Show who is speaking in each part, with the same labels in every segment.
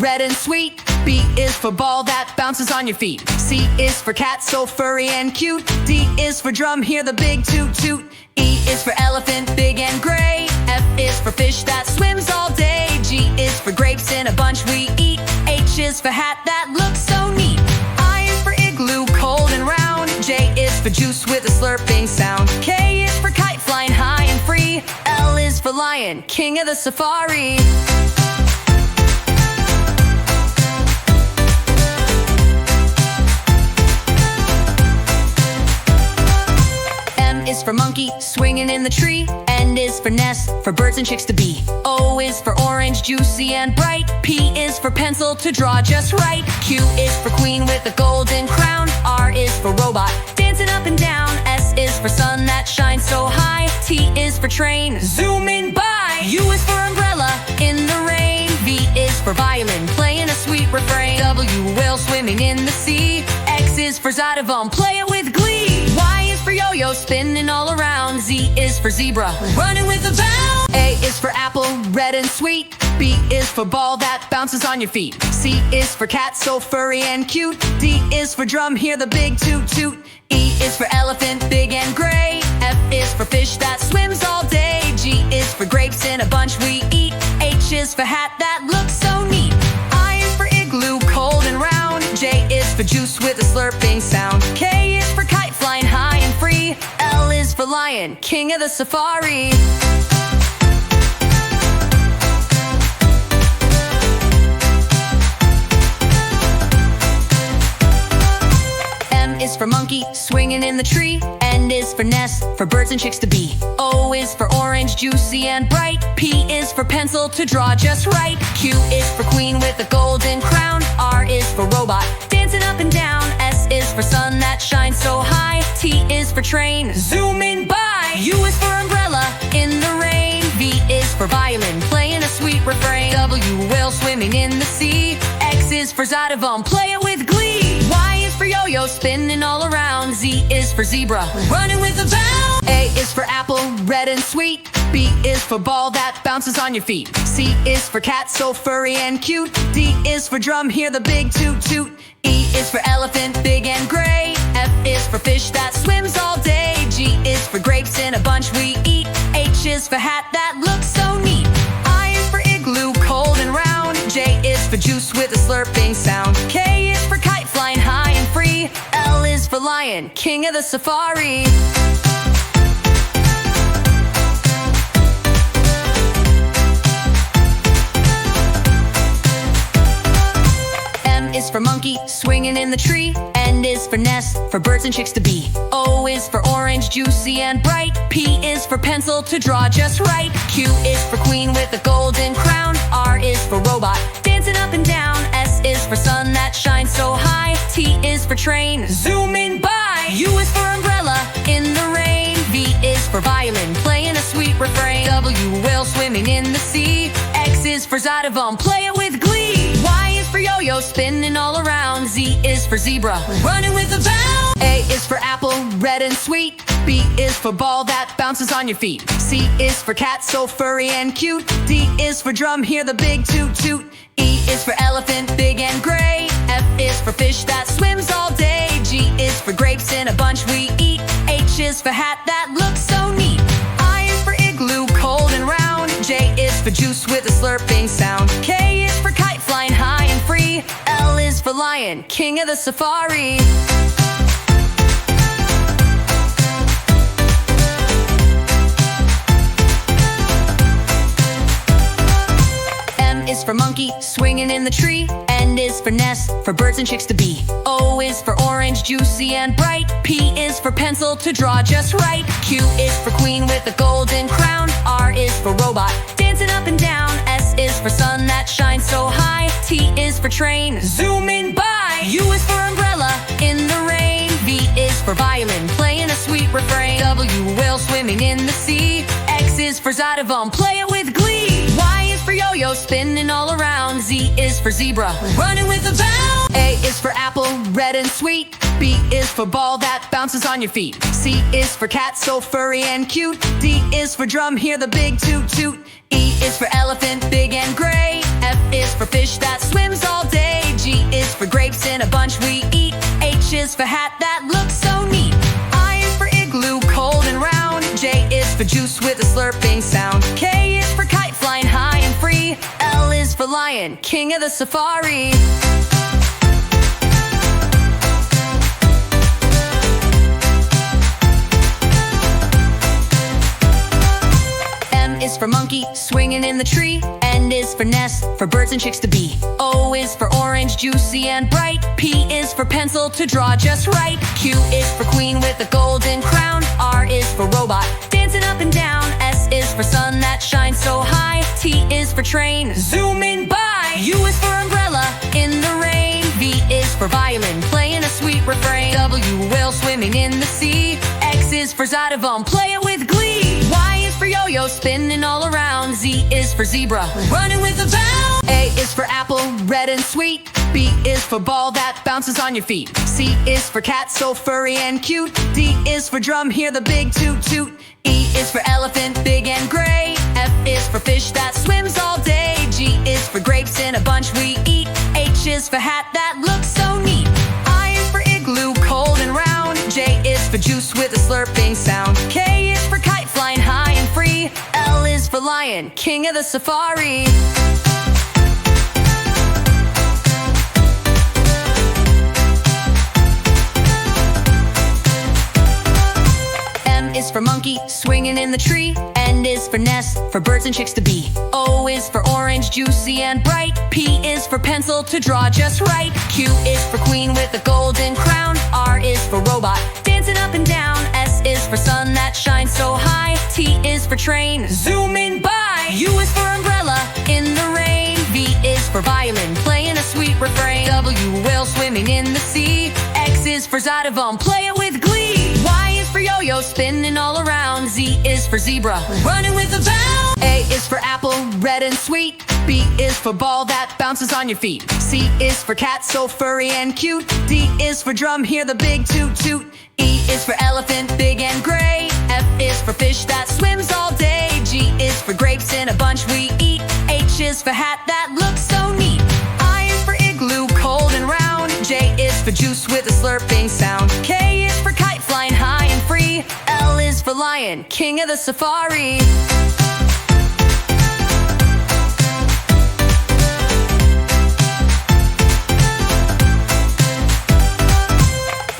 Speaker 1: red and sweet. B is for ball that bounces on your feet. C is for cat, so furry and cute. D is for drum, hear the big toot toot. E is for elephant, big and gray. F is for fish that swims all day. G is for grapes in a bunch we eat. H is for hat that looks so neat. I is for igloo, cold and round. J is for juice with a slurping sound. K is for kite, flying high and free. L is for lion, king of the safari. M is for monkey, swinging in the tree. N is for nest, for birds and chicks to be. O is for orange, juicy and bright. P is for pencil, to draw just right. Q is for queen with a golden crown. R is for robot, dancing up and down. S is for sun that shines so high. T is for train, zooming by. U is for umbrella, in the rain. V is for violin, playing a sweet refrain. W, whale swimming in the sea. X is for Zydevom, play it with glee. Y is for yo-yo, spinning all around. Z is for zebra, running with a bound. A is for apple, red and sweet. B is for ball that bounces on your feet. C is for cat, so furry and cute. D is for drum, hear the big toot toot. E is for elephant, big and gray. F is for fish that swims all day. G is for grapes in a bunch we eat. H is for hat that looks so neat. I is for igloo, cold and round. J is for juice with a slurping sound. K is for kite, flying high and free. L is for lion, king of the safari. M is for monkey, swinging in the tree. N is for nest, for birds and chicks to be. O is for orange, juicy and bright. P is for pencil, to draw just right. Q is for queen with a golden crown. R is for robot, dancing up and down. S is for sun that shines so high. T is for train, zooming by. U is for umbrella, in the rain. V is for violin, playing a sweet refrain. W, whale swimming in the sea. X is for Zydevom, play it with glee. Y is for yo-yo, spinning all around. Z is for zebra, running with a bound. A is for apple, red and sweet. B is for ball that bounces on your feet. C is for cat, so furry and cute. D is for drum, hear the big toot toot. E is for elephant, big and gray. F is for fish that swims all day. G is for grapes in a bunch we eat. H is for hat that looks so neat. I is for igloo, cold and round. J is for juice with a slurping sound. K is for kite, flying high and free. L is for lion, king of the safari. M is for monkey, swinging in the tree. N is for nest, for birds and chicks to be. O is for orange, juicy and bright. P is for pencil, to draw just right. Q is for queen with a golden crown. R is for robot, dancing up and down. S is for sun that shines so high. T is for train, zooming by. U is for umbrella, in the rain. V is for violin, playing a sweet refrain. W, whale swimming in the sea. X is for Zydevom, play it with glee. Y is for yo-yo, spinning all around. Z is for zebra, running with a bound. A is for apple, red and sweet. B is for ball that bounces on your feet. C is for cat, so furry and cute. D is for drum, hear the big toot toot. E is for elephant, big and gray. F is for fish that swims all day. G is for grapes in a bunch we eat. H is for hat that looks so neat. I is for igloo, cold and round. J is for juice with a slurping sound. K is for kite, flying high and free. L is for lion, king of the safari. M is for monkey, swinging in the tree. N is for nest, for birds and chicks to be. O is for orange, juicy and bright. P is for pencil, to draw just right. Q is for queen with a golden crown. R is for robot, dancing up and down. S is for sun that shines so high. T is for train, zooming by. U is for umbrella, in the rain. V is for violin, playing a sweet refrain. W, whale swimming in the sea. X is for Zydevom, play it with glee. Y is for yo-yo, spinning all around. Z is for zebra, running with a bound. A is for apple, red and sweet. B is for ball that bounces on your feet. C is for cat, so furry and cute. D is for drum, hear the big toot toot. E is for elephant, big and gray. F is for fish that swims is for hat that looks so neat. I is for igloo, cold and round. J is for juice with a slurping sound. K is for kite flying high and free. L is for lion, king of the safari. M is for monkey, swinging in the tree. N is for nest, for birds and chicks to be. O is for orange, juicy and bright. P is for pencil, to draw just right. Q is for queen with a golden crown. R is for robot, dancing up and down. S is for sun that shines so high. T is for train, zooming by. U is for umbrella, in the rain. V is for violin, playing a sweet refrain. W, whale swimming in the sea. X is for Zydevom, play it with glee. Y is for yo-yo, spinning all around. Z is for zebra, running with a bound. A is for apple, red and sweet. B is for ball that bounces on your feet. C is for cat, so furry and cute. D is for drum, hear the big toot toot. E is for elephant, big and gray. F is for fish that swims all day. G is for grapes in a bunch we eat. H is for hat that looks so neat. I is for igloo, cold and round. J is for juice with a slurping sound. K is for kite flying high and free. L is for lion, king of the safari. M is for monkey, swinging in the tree. N is for nest, for birds and chicks to be. O is for orange, juicy and bright. P is for pencil, to draw just right. Q is for queen with a golden crown. R is for robot, dancing up and down. S is for sun that shines so high. T is for train, zooming by. U is for umbrella, in the rain. V is for violin, playing a sweet refrain. W, whale swimming in the sea. X is for Zydevom, play it with glee. Y is for yo-yo, spinning all around. Z is for zebra, running with a bound. A is for apple, red and sweet. B is for ball that bounces on your feet. C is for cat, so furry and cute. D is for drum, hear the big toot toot. E is for elephant, big and gray. F is for fish that swims all day. G is for grapes in a bunch we eat. H is for hat that looks so neat. I is for igloo, cold and round. J is for juice with a slurping sound. K is for kite flying high and free. L is for lion, king of the safari.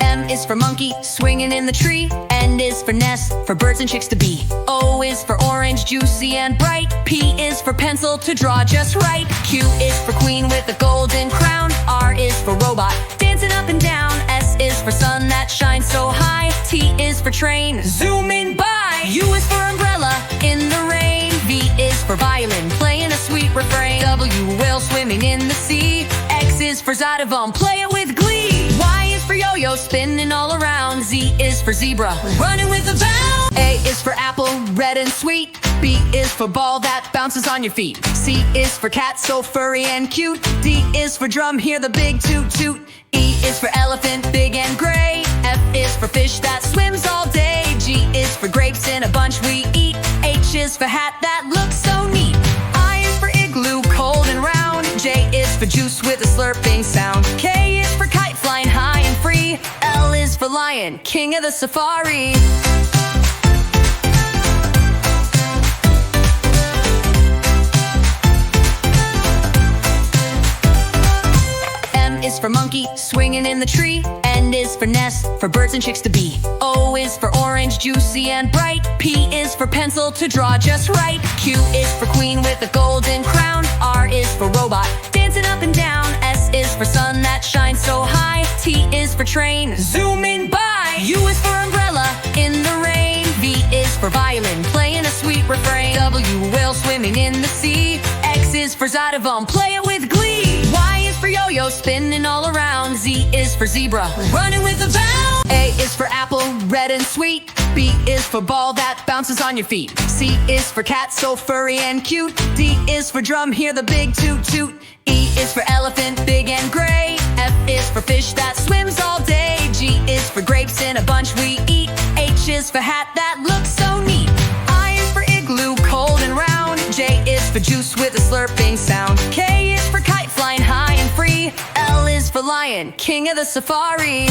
Speaker 1: M is for monkey, swinging in the tree. N is for nest, for birds and chicks to be. O is for orange, juicy and bright. P is for pencil, to draw just right. Q is for queen with a golden crown. R is for robot, dancing up and down. S is for sun that shines so high. T is for train, zooming by. U is for umbrella, in the rain. V is for violin, playing a sweet refrain. W, whale swimming in the sea. X is for Zydevom, play it with glee. Y is for yo-yo, spinning all around. Z is for zebra, running with a bound. A is for apple, red and sweet. B is for ball that bounces on your feet. C is for cat, so furry and cute. D is for drum, hear the big toot toot. E is for elephant, big and gray. F is for fish that swims all day. G is for grapes in a bunch we eat. H is for hat that looks so neat. I is for igloo, cold and round. J is for juice with a slurping sound. K is for kite flying high and free. L is for lion, king of the safari. M is for monkey, swinging in the tree. N is for nest, for birds and chicks to be. O is for orange, juicy and bright. P is for pencil, to draw just right. Q is for queen with a golden crown. R is for robot, dancing up and down. S is for sun that shines so high. T is for train, zooming by. U is for umbrella, in the rain. V is for violin, playing a sweet refrain. W, whale swimming in the sea. X is for Zydevom, play it with glee. Y is for yo-yo, spinning all around. Z is for zebra, running with a bound. A is for apple, red and sweet. B is for ball that bounces on your feet. C is for cat, so furry and cute. D is for drum, hear the big toot toot. E is for elephant, big and gray. F is for fish that swims all day. G is for grapes in a bunch we eat. H is for hat that looks so neat. I is for igloo, cold and round. J is for juice with a slurping sound. K is for kite flying high and free. L is for lion. lion, king of the safari.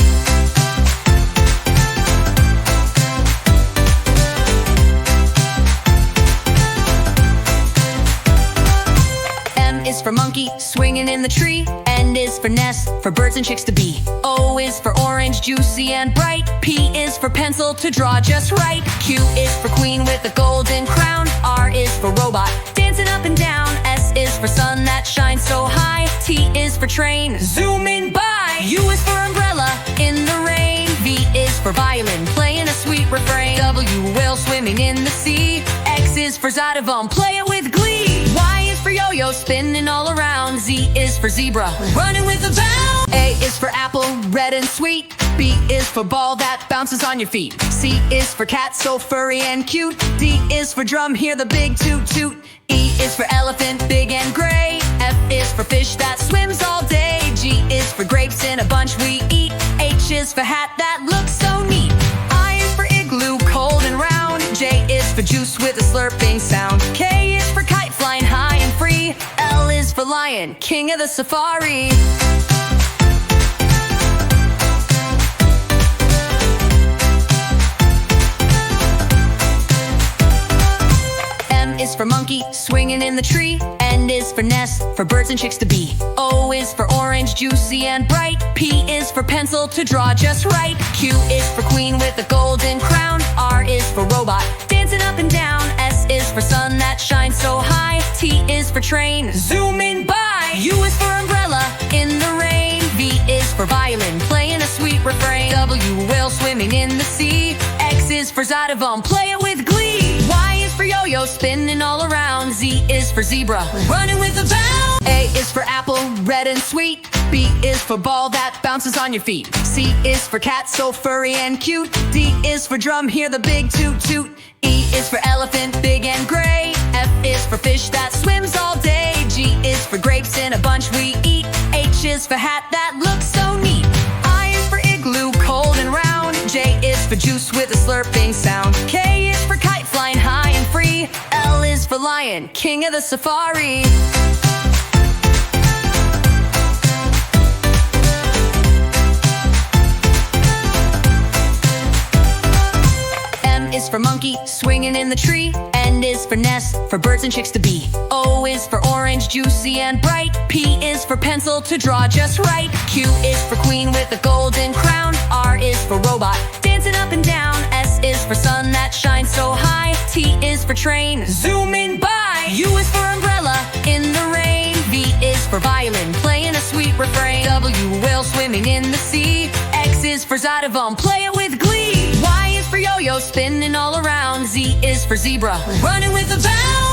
Speaker 1: M is for monkey, swinging in the tree. N is for nest, for birds and chicks to be. O is for orange, juicy and bright. P is for pencil, to draw just right. Q is for queen with a golden crown. R is for robot, dancing up and down. S is for sun that shines so high. T is for train, zooming by. U is for umbrella, in the rain. V is for violin, playing a sweet refrain. W, whale swimming in the sea. X is for Zydevom, play it with glee. Y is for yo-yo, spinning all around. Z is for zebra, running with a bound. A is for apple, red and sweet. B is for ball that bounces on your feet. C is for cat, so furry and cute. D is for drum, hear the big toot toot. E is for elephant, big and gray. F is for fish that swims all day. G is for grapes in a bunch we eat. H is for hat that looks so neat. I is for igloo, cold and round. J is for juice with a slurping sound. K is for kite, flying high and free. L is for lion, king of the safari. M is for monkey, swinging in the tree. N is for nest, for birds and chicks to be. O is for orange, juicy and bright. P is for pencil, to draw just right. Q is for queen with a golden crown. R is for robot, dancing up and down. S is for sun that shines so high. T is for train, zooming by. U is for umbrella, in the rain. V is for violin, playing a sweet refrain. W, whale swimming in the sea. X is for Zydevom, play it with glee. Y is for yo-yo, spinning all around. Z is for zebra, running with a bound. A is for apple, red and sweet. B is for ball that bounces on your feet. C is for cat, so furry and cute. D is for drum, hear the big toot toot. E is for elephant, big and gray. F is for fish that swims all day. G is for grapes in a bunch we eat. H is for hat that looks so neat. I is for igloo, cold and round. J is for juice with a slurping sound. K is for kite, flying high and free. L is for lion, king of the safari. M is for monkey, swinging in the tree. N is for nest, for birds and chicks to be. O is for orange, juicy and bright. P is for pencil, to draw just right. Q is for queen with a golden crown. R is for robot, dancing up and down. S is for sun that shines so high. T is for train, zooming by. U is for umbrella, in the rain. V is for violin, playing a sweet refrain. W, whale swimming in the sea. X is for Zydevom, play it with glee. Y is for yo-yo, spinning all around. Z is for zebra, running with a bound.